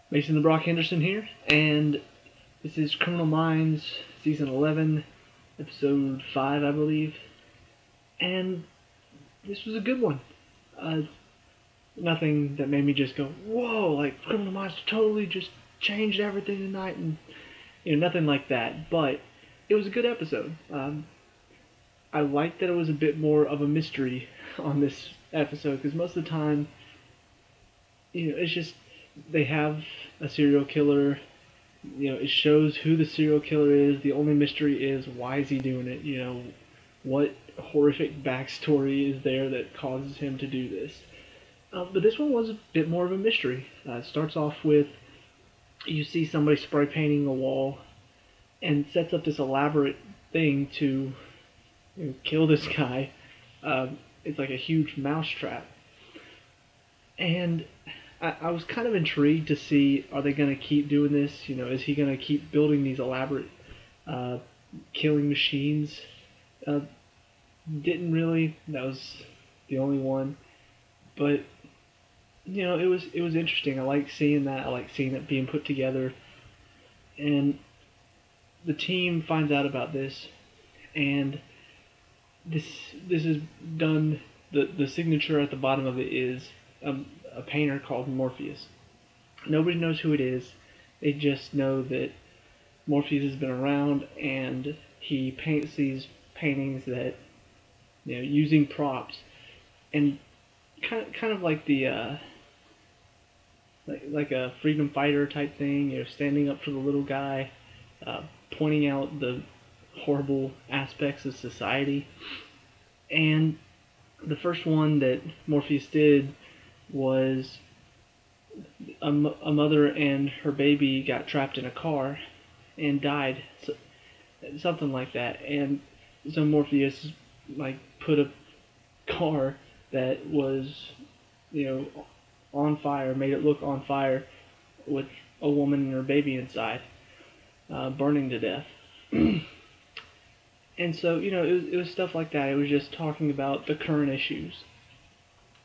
Mason the Brock Henderson here, and this is Criminal Minds, Season 11, Episode 5, I believe. And this was a good one. Uh, Nothing that made me just go, whoa, like Criminal Minds totally just changed everything tonight, and nothing like that. But it was a good episode. I liked that it was a bit more of a mystery on this episode, because most of the time, it's just they have a serial killer. It shows who the serial killer is. The only mystery is why is he doing it? What horrific backstory is there that causes him to do this? But this one was a bit more of a mystery. It starts off with you see somebody spray painting a wall and sets up this elaborate thing to kill this guy. It's like a huge mousetrap. And I was kind of intrigued to see, are they going to keep doing this? Is he going to keep building these elaborate uh, killing machines? Uh, didn't really. That was the only one. But it was interesting. I like seeing that. I like seeing it being put together. And the team finds out about this, and this is done. The signature at the bottom of it is a painter called Morpheus. Nobody knows who it is. They just know that Morpheus has been around, and he paints these paintings that, using props, and kind of like the like a freedom fighter type thing. Standing up for the little guy, pointing out the horrible aspects of society. And the first one that Morpheus did was a mother and her baby got trapped in a car and died, something like that. And so Morpheus put a car that was on fire, made it look on fire, with a woman and her baby inside, burning to death. And so it was stuff like that. It was just talking about the current issues.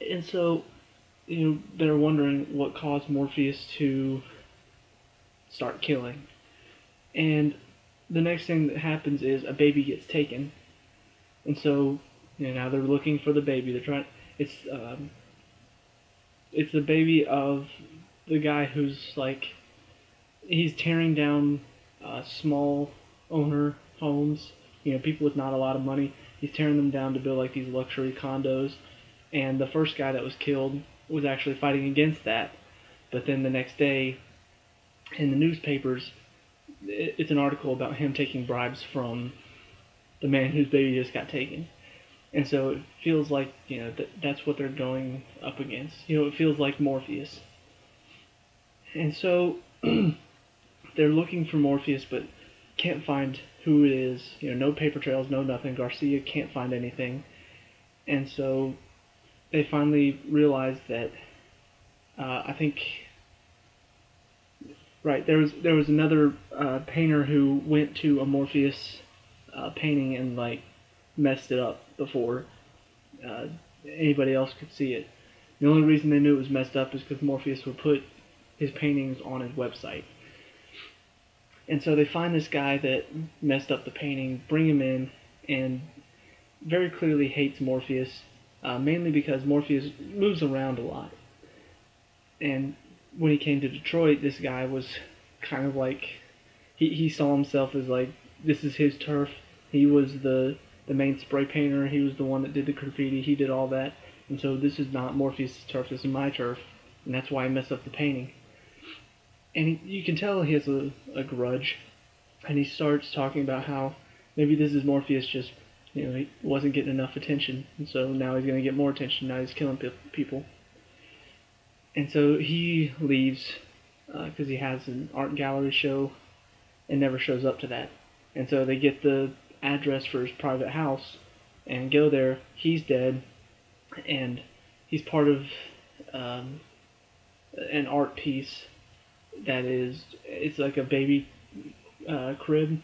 And so they're wondering what caused Morpheus to start killing. And the next thing that happens is a baby gets taken. And so now they're looking for the baby. They're trying. It's the baby of the guy who's he's tearing down small owner homes. People with not a lot of money. He's tearing them down to build these luxury condos. And the first guy that was killed was actually fighting against that. But then the next day, in the newspapers, it's an article about him taking bribes from the man whose baby just got taken. And so it feels like, that's what they're going up against. It feels like Morpheus. And so they're looking for Morpheus, but can't find who it is. No paper trails, no nothing. Garcia can't find anything. And so they finally realize that I think there was another painter who went to a Morpheus painting and messed it up before anybody else could see it. The only reason they knew it was messed up is because Morpheus would put his paintings on his website. And so they find this guy that messed up the painting, bring him in, and very clearly hates Morpheus, mainly because Morpheus moves around a lot. And when he came to Detroit, this guy was kind of he saw himself as this is his turf. He was the main spray painter. He was the one that did the graffiti. He did all that. And so this is not Morpheus' turf. This is my turf. And that's why I messed up the painting. And you can tell he has a grudge. And he starts talking about how maybe this is Morpheus just, he wasn't getting enough attention. And so now he's going to get more attention. Now he's killing people. And so he leaves because he has an art gallery show and never shows up to that. And so they get the address for his private house and go there. He's dead, and he's part of an art piece it's like a baby crib,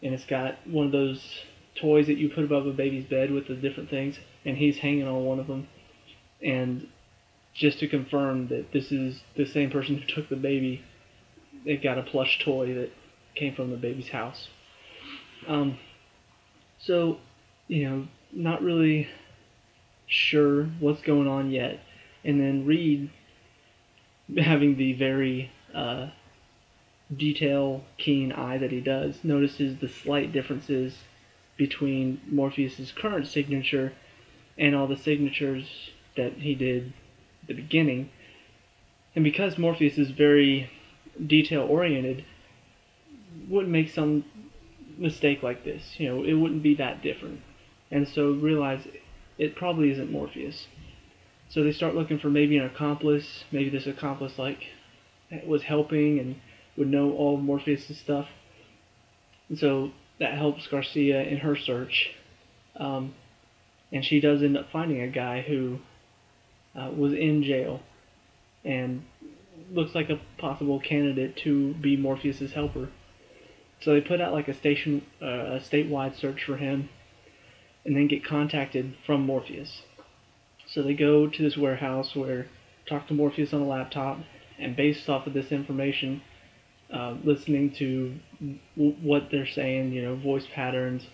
and it's got one of those toys that you put above a baby's bed with the different things, and he's hanging on one of them. And just to confirm that this is the same person who took the baby. They've got a plush toy that came from the baby's house. So, not really sure what's going on yet. And then Reed, having the very detail-keen eye that he does, notices the slight differences between Morpheus's current signature and all the signatures that he did at the beginning. And because Morpheus is very detail-oriented, wouldn't make some mistake like this. It wouldn't be that different. And so realize it probably isn't Morpheus. So they start looking for maybe an accomplice. Maybe this accomplice was helping and would know all of Morpheus' stuff. And so that helps Garcia in her search. And she does end up finding a guy who was in jail and looks like a possible candidate to be Morpheus' helper. So they put out like a statewide search for him, and then get contacted from Morpheus. So they go to this warehouse talk to Morpheus on a laptop, and based off of this information, listening to what they're saying, voice patterns,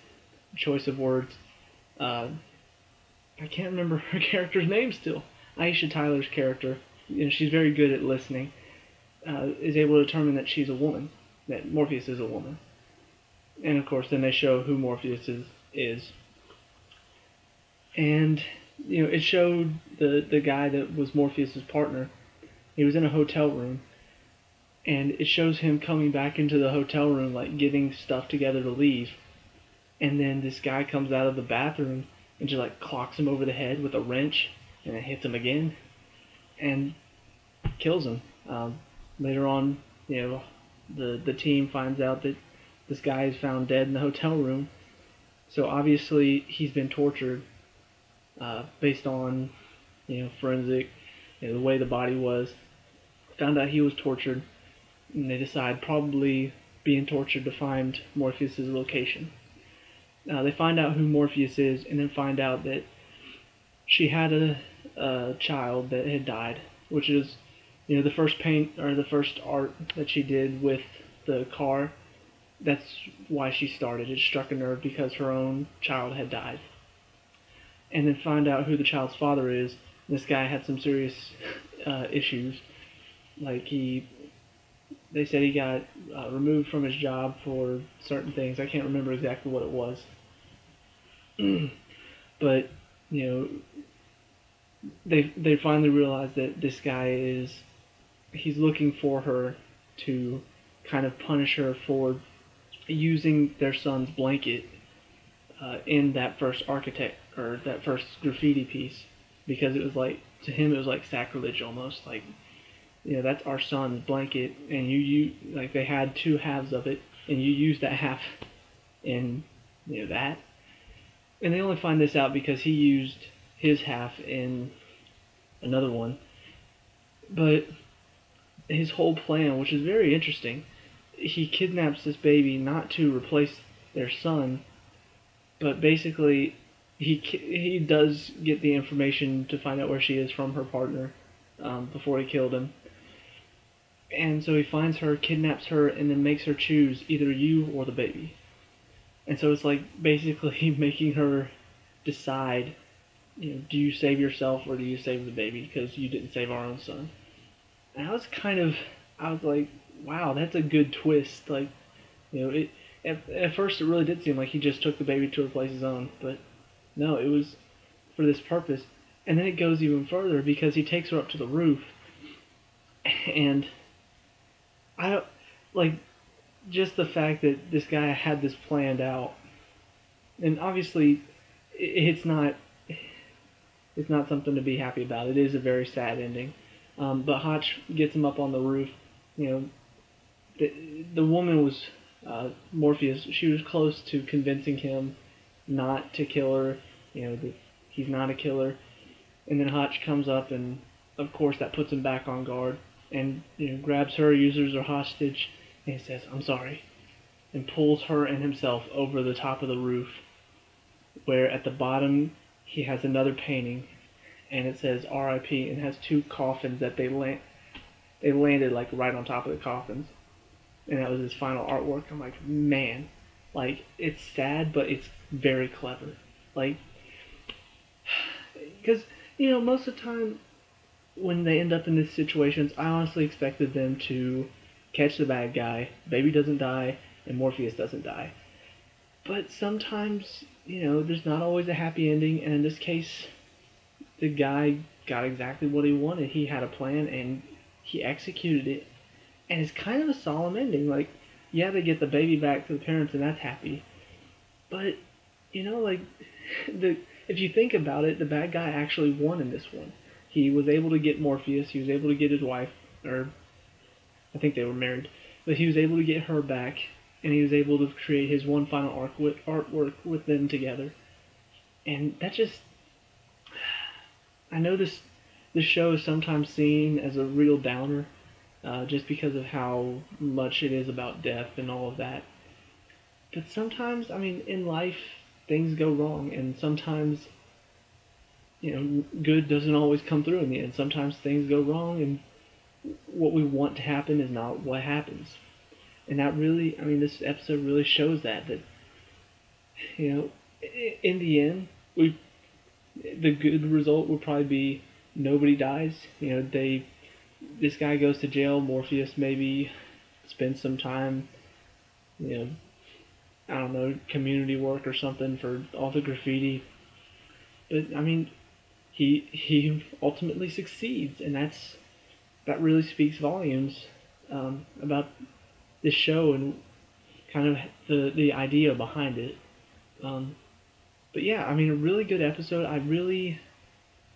choice of words. I can't remember her character's name still. Aisha Tyler's character, she's very good at listening, is able to determine that she's a woman, that Morpheus is a woman. And of course, then they show who Morpheus is. And, it showed the guy that was Morpheus' partner. He was in a hotel room. And it shows him coming back into the hotel room, like getting stuff together to leave. And then this guy comes out of the bathroom and just like clocks him over the head with a wrench, and then hits him again, and kills him. Later on, the team finds out that this guy is found dead in the hotel room. So obviously he's been tortured, based on, forensic, the way the body was. Found out he was tortured, and they decide probably being tortured to find Morpheus' location. They find out who Morpheus is, and then find out that she had a child that had died, which is, the first paint or the first art that she did with the car. That's why she started. It struck a nerve because her own child had died. And then find out who the child's father is. This guy had some serious issues. Like they said he got removed from his job for certain things. I can't remember exactly what it was. But, they finally realized that this guy he's looking for her to kind of punish her for using their son's blanket in that first that first graffiti piece, because it was like, to him it was like sacrilege almost, like, that's our son's blanket, and you like, they had two halves of it, and you use that half in that. And they only find this out because he used his half in another one. But his whole plan, which is very interesting, he kidnaps this baby not to replace their son, but basically he does get the information to find out where she is from her partner before he killed him. And so he finds her, kidnaps her, and then makes her choose either you or the baby. And so it's like basically making her decide, do you save yourself or do you save the baby, because you didn't save our own son. And I was like, wow, that's a good twist. Like, at first it really did seem like he just took the baby to replace his own, but no, it was for this purpose. And then it goes even further, because he takes her up to the roof, and just the fact that this guy had this planned out, and obviously it's not something to be happy about. It is a very sad ending. But Hotch gets him up on the roof. The woman was Morpheus. She was close to convincing him not to kill her. That he's not a killer. And then Hotch comes up, and of course that puts him back on guard, and grabs her, uses her hostage, and he says, "I'm sorry," and pulls her and himself over the top of the roof, where at the bottom he has another painting, and it says R.I.P. and has two coffins that they landed like right on top of the coffins, and that was his final artwork. I'm like, man, like it's sad, but it's very clever. Like, because most of the time when they end up in these situations, I honestly expected them to catch the bad guy, baby doesn't die, and Morpheus doesn't die. But sometimes, there's not always a happy ending, and in this case, the guy got exactly what he wanted. He had a plan, and he executed it. And it's kind of a solemn ending. Like, yeah, they get the baby back to the parents, and that's happy. But, like, if you think about it, the bad guy actually won in this one. He was able to get Morpheus. He was able to get his wife, or I think they were married, but he was able to get her back, and he was able to create his one final artwork with them together. And that just, I know this show is sometimes seen as a real downer, just because of how much it is about death and all of that. But sometimes, in life, things go wrong, and sometimes, good doesn't always come through in the end. Sometimes things go wrong, and what we want to happen is not what happens. And that really, this episode really shows that, in the end, the good result would probably be nobody dies. This guy goes to jail, Morpheus maybe spends some time, I don't know, community work or something for all the graffiti. But he ultimately succeeds, and that really speaks volumes about this show and kind of the idea behind it. But yeah, a really good episode. I really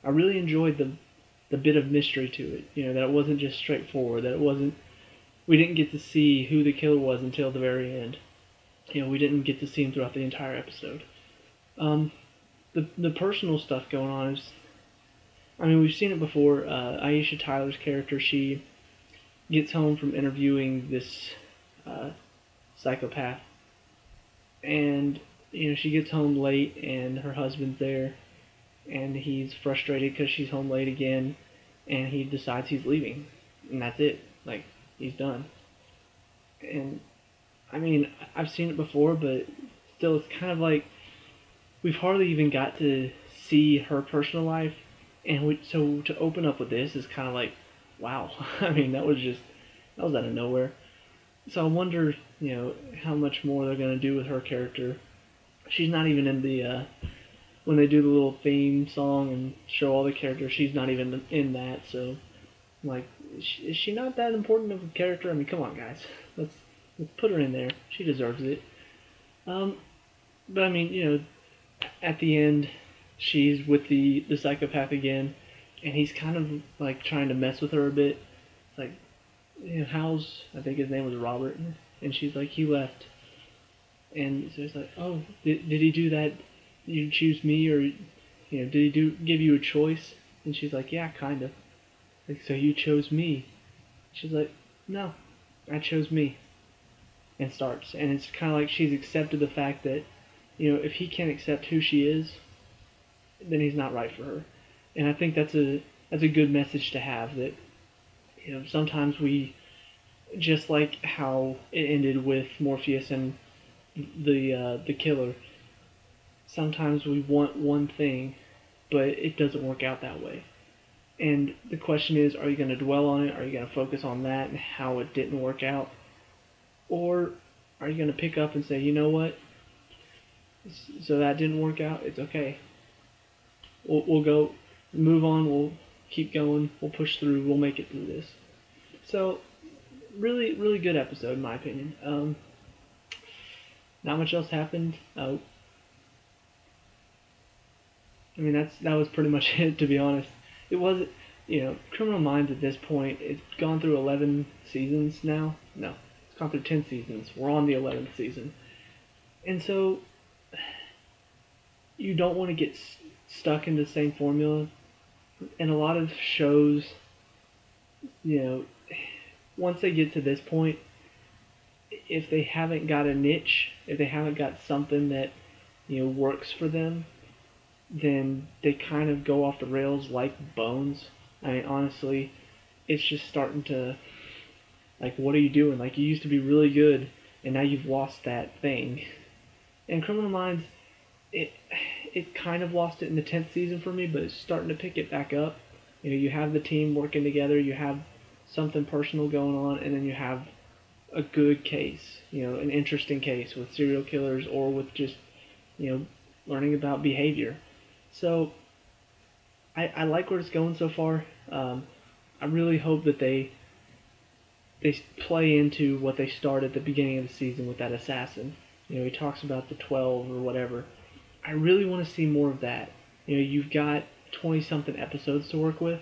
enjoyed the bit of mystery to it. That it wasn't just straightforward. That we didn't get to see who the killer was until the very end. We didn't get to see him throughout the entire episode. The personal stuff going on is, we've seen it before. Aisha Tyler's character, she gets home from interviewing this psychopath, and she gets home late, and her husband's there, and he's frustrated because she's home late again, and he decides he's leaving, and that's it. Like, he's done. And I've seen it before, but still, it's kind of like we've hardly even got to see her personal life, and so to open up with this is kind of like, wow. That was out of nowhere. So I wonder, how much more they're going to do with her character. She's not even in the, when they do the little theme song and show all the characters, she's not even in that, so, like, is she not that important of a character? Come on, guys. Let's put her in there. She deserves it. But at the end, she's with the psychopath again, and he's kind of, like, trying to mess with her a bit. Like, I think his name was Robert, and she's like, he left. And so it's like, oh, did he do that? You choose me, or did he give you a choice? And she's like, yeah, kind of. Like, so you chose me? She's like, no, I chose me. And starts, and it's kind of like she's accepted the fact that, if he can't accept who she is, then he's not right for her. And I think that's a good message to have. That sometimes we, just like how it ended with Morpheus and the killer, sometimes we want one thing, but it doesn't work out that way. And the question is, are you going to dwell on it? Are you going to focus on that and how it didn't work out? Or are you going to pick up and say, you know what? So that didn't work out. It's okay. We'll go, move on. We'll keep going. We'll push through. We'll make it through this. So, really, really good episode in my opinion. Not much else happened. That was pretty much it, to be honest. It wasn't, Criminal Minds at this point, it's gone through 11 seasons now. No, it's gone through 10 seasons. We're on the 11th season. And so, you don't want to get stuck in the same formula. And a lot of shows, once they get to this point, if they haven't got a niche, if they haven't got something that, works for them, then they kind of go off the rails like Bones. I mean, honestly, it's just starting to, like, what are you doing? Like, you used to be really good, and now you've lost that thing. And Criminal Minds, it it kind of lost it in the 10th season for me, but it's starting to pick it back up. You know, you have the team working together, you have something personal going on, and then you have a good case, you know, an interesting case with serial killers or with just, you know, learning about behavior. So I like where it's going so far. I really hope that they play into what they started at the beginning of the season with that assassin. You know, he talks about the 12 or whatever. I really want to see more of that. You know, you've got 20 something episodes to work with,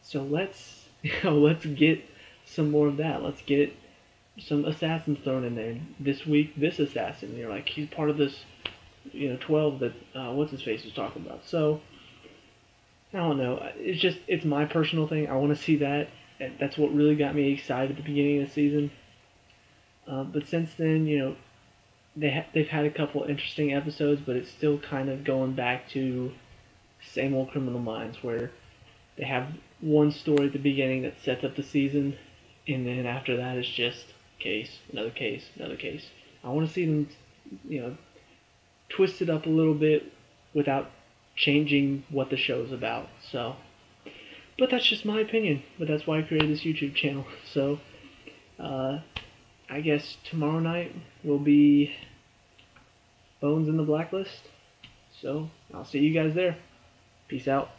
so let's let's get some more of that. Let's get some assassins thrown in there. This week, this assassin, you're like, he's part of this, 12 that what's his face was talking about. So I don't know. It's my personal thing. I want to see that. That's what really got me excited at the beginning of the season. But since then, they've had a couple interesting episodes, but it's still kind of going back to same old Criminal Minds, where they have one story at the beginning that sets up the season, and then after that it's just case, another case, another case. I want to see them, twist it up a little bit without changing what the show's about. So, but that's just my opinion. But that's why I created this YouTube channel. So, I guess tomorrow night will be Bones in the Blacklist. So, I'll see you guys there. Peace out.